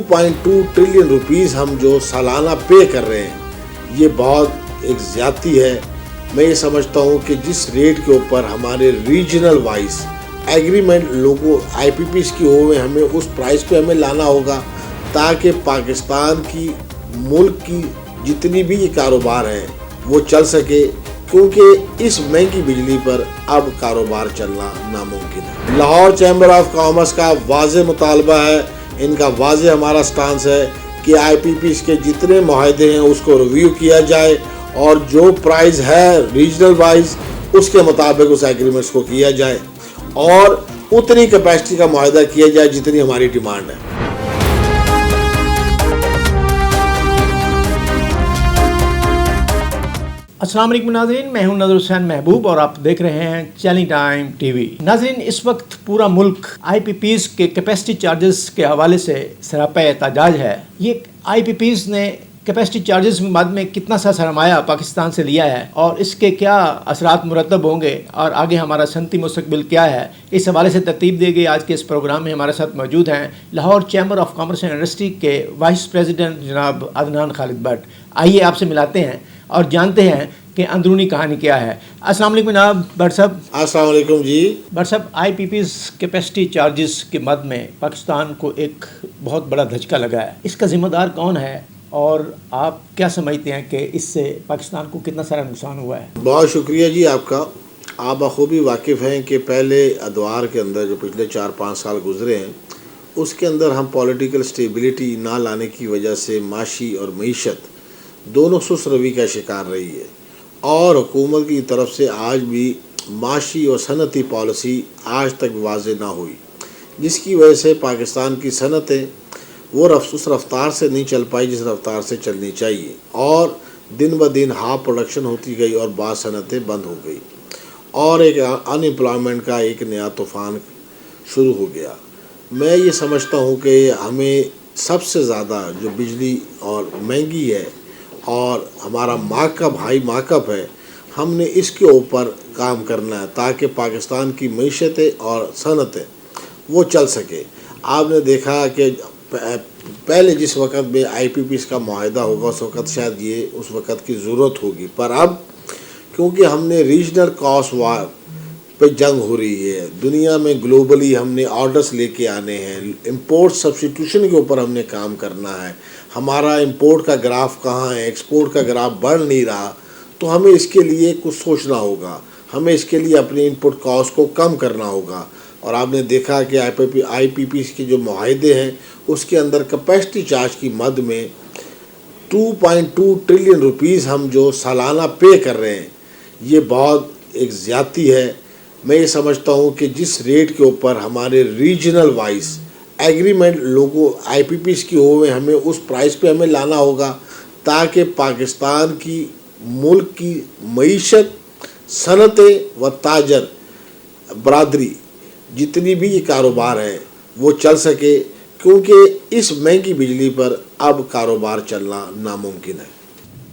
2.2 trillion rupees हम जो सालाना पे कर रहे हैं, ये बहुत एक ज़्यादती है। मैं ये समझता हूँ कि जिस रेट के ऊपर हमारे रीजनल वाइज एग्रीमेंट लोगों IPPs की हो में हमें उस प्राइस पे हमें लाना होगा, ताकि पाकिस्तान की मुल्क की जितनी भी ये कारोबार है वो चल सके, क्योंकि इस महंगी बिजली पर अब कारोबार चलना नामुमकिन है। लाहौर चैम्बर ऑफ कॉमर्स का वाज़ेह मुतालबा है, इनका वाज़ेह हमारा स्टांस है कि IPPs के जितने मुआहदे हैं उसको रिव्यू किया जाए और जो प्राइस है रीजनल वाइज उसके मुताबिक उस एग्रीमेंट्स को किया जाए और उतनी कैपेसिटी का मुआहदा किया जाए जितनी हमारी डिमांड है। अस्सलाम वालेकुम नाज़रीन, मैं हूं नज़र हुसैन महबूब और आप देख रहे हैं चैलेंज टाइम TV। नाज़रीन, इस वक्त पूरा मुल्क IPPs के कैपेसिटी चार्जेस के हवाले से सरापा एहतजाज है। ये IPPs ने कैपेसिटी चार्जेस के बाद में कितना सा सरमाया पाकिस्तान से लिया है और इसके क्या असरात मुरतब होंगे और आगे हमारा सनती मुस्तकबिल क्या है, इस हवाले से तरतीब दी गई आज के इस प्रोग्राम में हमारे साथ मौजूद हैं Lahore chamber of commerce and industry के वाइस प्रेसिडेंट जनाब अदनान खालिद भट्ट। आइए आपसे मिलाते हैं और जानते हैं कि अंदरूनी कहानी क्या है। अस्सलाम वालेकुम जनाब भट्ट साहब। अस्सलाम वालेकुम जी। भट्ट साहब, IPPs कैपेसिटी चार्जेस के मद में पाकिस्तान को एक बहुत बड़ा धचका लगा है, इसका जिम्मेदार कौन है और आप क्या समझते हैं कि इससे पाकिस्तान को कितना सारा नुकसान हुआ है? बहुत शुक्रिया जी आपका। आप बखूबी वाकिफ़ हैं कि पहले अदवार के अंदर जो पिछले 4-5 साल गुजरे हैं उसके अंदर हम पॉलिटिकल स्टेबिलिटी ना लाने की वजह से माशी और मईशत दोनों सुस्त रवि का शिकार रही है और हुकूमत की तरफ से आज भी माशी और सनती पॉलिसी आज तक वाज़ेह ना हुई, जिसकी वजह से पाकिस्तान की सनतें वो उस रफ्तार से नहीं चल पाई जिस रफ्तार से चलनी चाहिए और दिन ब दिन हाफ प्रोडक्शन होती गई और बाद सनतें बंद हो गई और एक अनएम्प्लॉयमेंट का एक नया तूफ़ान शुरू हो गया। मैं ये समझता हूँ कि हमें सबसे ज़्यादा जो बिजली और महंगी है और हमारा मार्कअप है, हमने इसके ऊपर काम करना है ताकि पाकिस्तान की मईशतें और सनतें वो चल सके। आपने देखा कि पहले जिस वक़्त में IPPs का मुआहदा होगा उस वक़्त शायद ये उस वक़्त की ज़रूरत होगी, पर अब क्योंकि हमने रीजनल कॉस्ट वार पे जंग हो रही है, दुनिया में ग्लोबली हमने ऑर्डर्स लेके आने हैं, इंपोर्ट सब्स्टिट्यूशन के ऊपर हमने काम करना है, हमारा इंपोर्ट का ग्राफ कहाँ है, एक्सपोर्ट का ग्राफ बढ़ नहीं रहा, तो हमें इसके लिए कुछ सोचना होगा, हमें इसके लिए अपने इनपुट कॉस्ट को कम करना होगा। और आपने देखा कि IPPs के जो मुआहदे हैं उसके अंदर कैपेसिटी चार्ज की मद में 2.2 ट्रिलियन रुपीस हम जो सालाना पे कर रहे हैं, ये बहुत एक ज़्यादती है। मैं ये समझता हूँ कि जिस रेट के ऊपर हमारे रीजनल वाइज एग्रीमेंट लोगों IPPs की हो में हमें उस प्राइस पे हमें लाना होगा, ताकि पाकिस्तान की मुल्क की मईशत, सनतें व ताजर बरादरी जितनी भी ये कारोबार है वो चल सके, क्योंकि इस महंगी बिजली पर अब कारोबार चलना नामुमकिन है।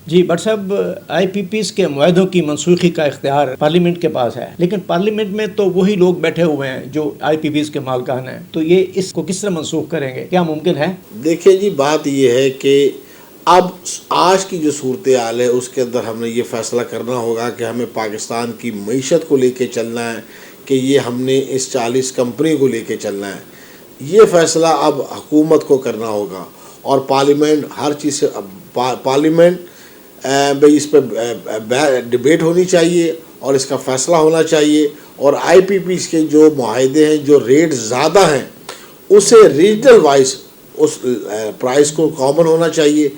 जी भट्ट साहब, IPPs के मुआहदों की मनसूखी का इख्तियार पार्लियामेंट के पास है, लेकिन पार्लियामेंट में तो वही लोग बैठे हुए हैं जो IPPs के मालकान हैं, तो ये इसको किस तरह मनसूख करेंगे, क्या मुमकिन है? देखिए जी, बात ये है कि अब आज की जो सूरत हाल है उसके अंदर हमने ये फ़ैसला करना होगा कि हमें पाकिस्तान की मईशत को लेके चलना है कि ये हमने इस 40 कंपनी को लेके चलना है। ये फ़ैसला अब हुकूमत को करना होगा और पार्लियामेंट हर चीज़ से पार्लियामेंट भाई इस पर डिबेट होनी चाहिए और इसका फ़ैसला होना चाहिए और IPPs के जो मुआहदे हैं, जो रेट ज़्यादा हैं, उसे रीजनल वाइज उस प्राइस को कॉमन होना चाहिए,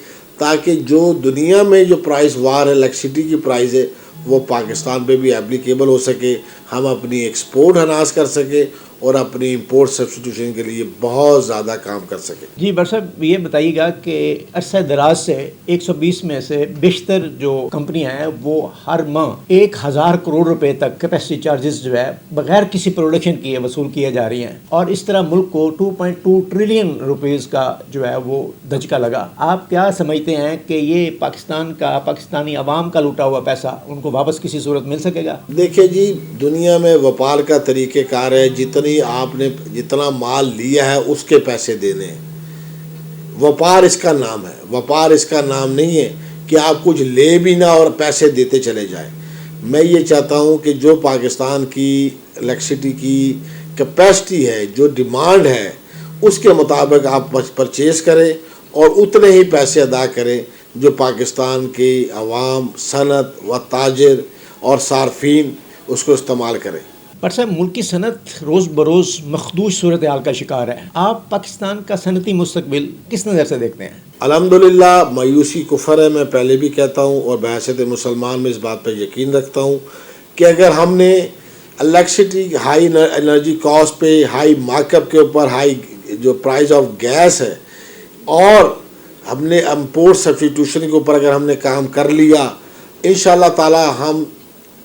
ताकि जो दुनिया में जो प्राइस वार है, इलेक्ट्रिसिटी की प्राइस है, वो पाकिस्तान पे भी एप्लीकेबल हो सके, हम अपनी एक्सपोर्ट अनाज कर सके और अपनी इंपोर्ट सब्स्टिट्यूशन के लिए बहुत ज़्यादा काम कर सके। जी भट्ट साहब, ये बताइएगा कि अरसे दराज से 120 में से बेशतर जो कंपनियां हैं वो हर माह 1000 करोड़ रुपए तक कैपेसिटी चार्जेस जो है बगैर किसी प्रोडक्शन किए वसूल किए जा रही हैं और इस तरह मुल्क को 2.2 ट्रिलियन रुपीज़ का जो है वो धचका लगा। आप क्या समझते हैं कि ये पाकिस्तानी अवाम का लूटा हुआ पैसा उनको वापस किसी सूरत मिल सकेगा? देखिए जी, दुनिया में व्यापार का तरीक़ेकार है, जितना माल लिया है उसके पैसे देने हैं। व्यापार इसका नाम है, व्यापार इसका नाम नहीं है कि आप कुछ ले भी ना और पैसे देते चले जाएं। मैं ये चाहता हूँ कि जो पाकिस्तान की इलेक्ट्रिसिटी की कैपेसिटी है, जो डिमांड है, उसके मुताबिक आप परचेज़ करें और उतने ही पैसे अदा करें जो पाकिस्तान के अवाम, सनत व ताजिर और सार्फिन उसको इस्तेमाल करें। पर साहब, मुल्क की सनत रोज़ बरोज़ मखदूश सूरत हाल का शिकार है। आप पाकिस्तान का सनती मुस्तकबिल किस नज़र से देखते हैं? अल्हम्दुलिल्लाह, मायूसी कुफर है, मैं पहले भी कहता हूँ और बहैसियत मुसलमान में इस बात पर यकीन रखता हूँ कि अगर हमने इलेक्ट्रिसिटी हाई एनर्जी कॉस्ट पे, हाई मार्कअप के ऊपर, हाई जो प्राइस ऑफ गैस है, और हमने इम्पोर्ट सब्स्टिट्यूशन के ऊपर अगर हमने काम कर लिया, इंशाअल्लाह ताला हम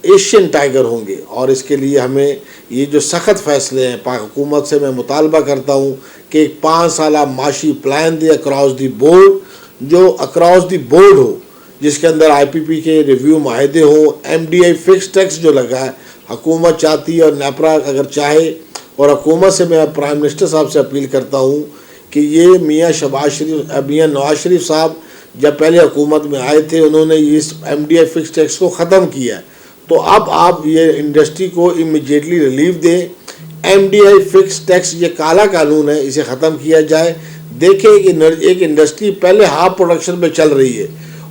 एशियन टाइगर होंगे। और इसके लिए हमें ये जो सख्त फ़ैसले हैं, पाक हुकूमत से मैं मुतालबा करता हूँ कि एक 5 साला माशी plan they across the board, जो अक्रॉस दी बोर्ड हो, जिसके अंदर IPP के रिव्यू माहदे हो, MDI फिक्स टैक्स जो लगा है, हुकूमत चाहती है और नेपरा अगर चाहे, और हुकूमत से मैं प्राइम मिनिस्टर साहब से अपील करता हूँ कि ये मियाँ नवाज शरीफ साहब जब पहले हुकूमत में आए थे, उन्होंने इस MDI फिक्स टैक्स को ख़त्म किया, तो अब आप ये इंडस्ट्री को इमीडिएटली रिलीफ दें। MDI फिक्स टैक्स ये काला कानून है, इसे ख़त्म किया जाए। देखें कि एक इंडस्ट्री पहले हाफ प्रोडक्शन पे चल रही है,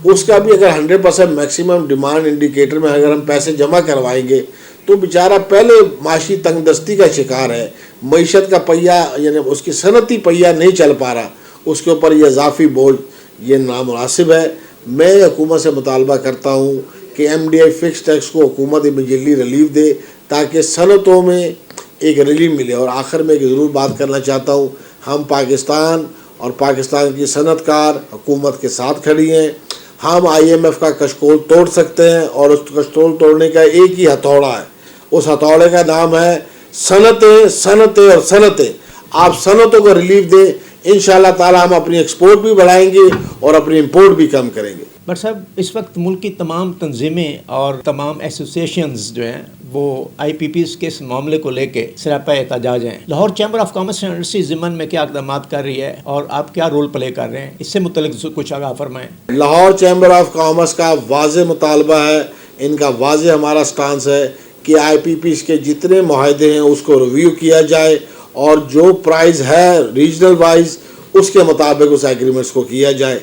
उसका भी अगर 100% मैक्सिमम डिमांड इंडिकेटर में अगर हम पैसे जमा करवाएंगे तो बेचारा पहले माशी तंगदस्ती का शिकार है, मईशत का पहिया यानी उसकी सनती पहिया नहीं चल पा रहा, उसके ऊपर ये इजाफी बोझ ये नामुनासिब है। मैं हुकूमत से मुतालबा करता हूँ कि MDI फिक्स टैक्स को हुकूमत इमीडिएटली रिलीफ दे ताकि सनतों में एक रिलीफ मिले। और आखिर में एक ज़रूर बात करना चाहता हूँ, हम पाकिस्तान और पाकिस्तान की सनतकार हुकूमत के साथ खड़ी हैं। हम IMF का कशकोल तोड़ सकते हैं और उस कशकोल तोड़ने का एक ही हथौड़ा है, उस हथौड़े का नाम है सनतें, सनतें और सनतें। आप सनतों को रिलीफ दें, इंशाअल्लाह ताला हम अपनी एक्सपोर्ट भी बढ़ाएंगे और अपनी इंपोर्ट भी कम करेंगे। बट साहब, इस वक्त मुल्क की तमाम तंजीमें और तमाम एसोसिएशंस जो हैं वो IPPs के इस मामले को लेके सरापा एहतजाज हैं। Lahore chamber of commerce and industry ज़िमन में क्या इक़दाम कर रही है और आप क्या रोल प्ले कर रहे हैं, इससे मुतल्लिक़ कुछ आगाह फरमाएँ। लाहौर चैम्बर ऑफ कॉमर्स का वाज़े मुतालबा है, इनका वाज़े हमारा स्टांस है कि IPPs के जितने मुआहदे हैं उसको रिव्यू किया जाए और जो प्राइस है रीजनल वाइज उसके मुताबिक उस एग्रीमेंट्स को किया जाए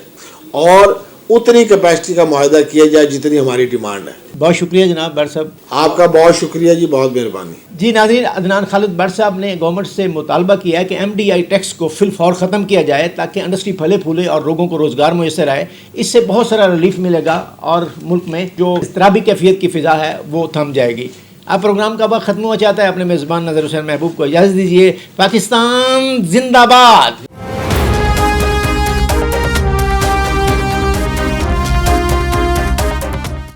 और उतनी कैपेसिटी का मुआहदा किया जाए जितनी हमारी डिमांड है। बहुत शुक्रिया जनाब भट्ट साहब। आपका बहुत शुक्रिया जी, बहुत मेहरबानी। जी नाज़रीन, अदनान खालिद भट्ट साहब ने गवर्नमेंट से मुतालबा किया है कि MDI टैक्स को फिलफौर ख़त्म किया जाए ताकि इंडस्ट्री फले फूले और लोगों को रोज़गार मैसर आए। इससे बहुत सारा रिलीफ मिलेगा और मुल्क में जो इज़्तिराबी कैफियत की फ़िज़ा है वो थम जाएगी। अब प्रोग्राम का वक्त ख़त्म हुआ चाहता है, अपने मेज़बान नज़र हुसैन महबूब को इजाज़त दीजिए। पाकिस्तान जिंदाबाद।